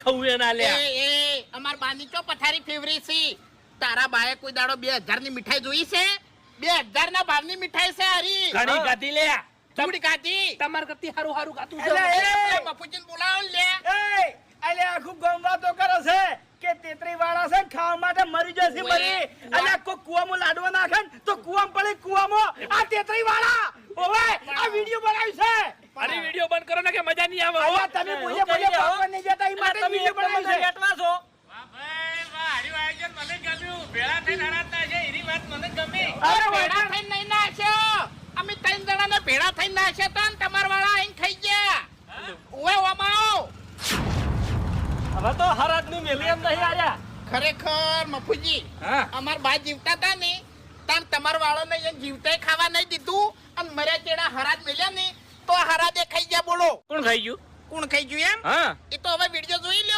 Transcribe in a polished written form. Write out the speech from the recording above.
ખવું ના લે એ અમાર બાની ચો પથારી ફેવરી છે. તારા બાએ કોઈ દાડો 2000 ની મીઠાઈ જોઈ છે? 2000 ના ભાવની મીઠાઈ છે હરી. ઘણી ગાતી લે ચૂડી કાઢી. તમાર કરતી હારું હારું ગાતું છે. એ બાપુજીને બોલાવો લે. એ અલે આખું ગામ તો કરે છે કે તેતરી વાળા છે ખાવા માટે મરી જશે મરી. અલે કોઈ કુવામાં લાડવા નાખે ને તો કુવામાં પડે કુવામાં. આ તેતરી વાળા ઓવે આ વિડિયો બનાવ્યું છે. અરે વિડિયો બંધ કરો ને કે મજા નહીં આવે. અલ્યા તમે બોલે પાવા નહીં જતા ઈ માટે વિડિયો બનાવ્યું છે. બેટવા છો અરે ભેળા થઈને નહીં નાખ્યો. અમે 3 જણાને ભેળા થઈને નાખ્યા તા ને તમાર વાળા આઈને ખાઈ ગયા. ઓય ઓમાઓ. હવે તો હરાજ નું મેલી એમ નહીં આયા. ખરેખર મફુજી અમાર બા જીવતા હતા ને તાન તમાર વાળોને એને જીવતાય ખાવા નહીં દીધું અને મર્યા ચેડા હરાજ મેલ્યા ને તો હરાજે ખાઈ ગયા. બોલો કોણ ખાઈ ગયું? કોણ ખાઈ ગયું એમ? હા એ તો હવે વિડિયો જોઈ લ્યો.